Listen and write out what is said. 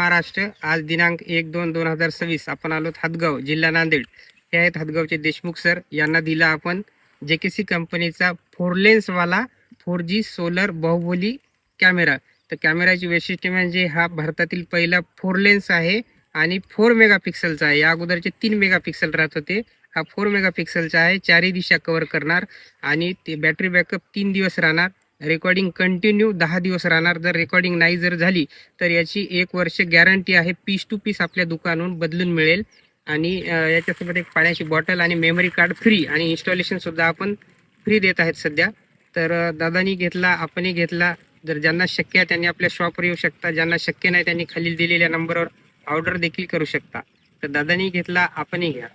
महाराष्ट्र. आज दिनांक 1/2/2026 आपण आलो हदगाव, जिल्हा नांदेड. हे आहेत हदगावचे देशमुख सर. यांना दिला आपण JKC कंपनीचा 4 लेन्सवाला 4G सोलर बाहुबली कॅमेरा. तर कॅमेराची वैशिष्ट्य म्हणजे हा भारतातील पहिला 4 लेन्स आहे आणि 4 मेगापिक्सलचा आहे. या अगोदरचे 3 मेगापिक्सल राहत होते. हा 4 मेगापिक्सलचा आहे. चारही दिशा कव्हर करणार आणि ते बॅटरी बॅकअप 3 दिवस राहणार. रेकॉर्डिंग कंटिन्यू 10 दिवस राहणार. जर रेकॉर्डिंग नाही जर झाली तर याची 1 वर्ष गॅरंटी आहे. पीस टू पीस आपल्या दुकानाहून बदलून मिळेल. आणि याच्यासोबत एक पाण्याची बॉटल आणि मेमरी कार्ड फ्री आणि इन्स्टॉलेशन सुद्धा आपण फ्री देत आहेत सध्या. तर दादानी घेतला, आपणही घेतला. जर ज्यांना शक्य आहे त्यांनी आपल्या शॉपवर येऊ शकता. ज्यांना शक्य नाही त्यांनी खाली दिलेल्या नंबरवर ऑर्डर देखील करू शकता. तर दादानी घेतला, आपणही घ्या.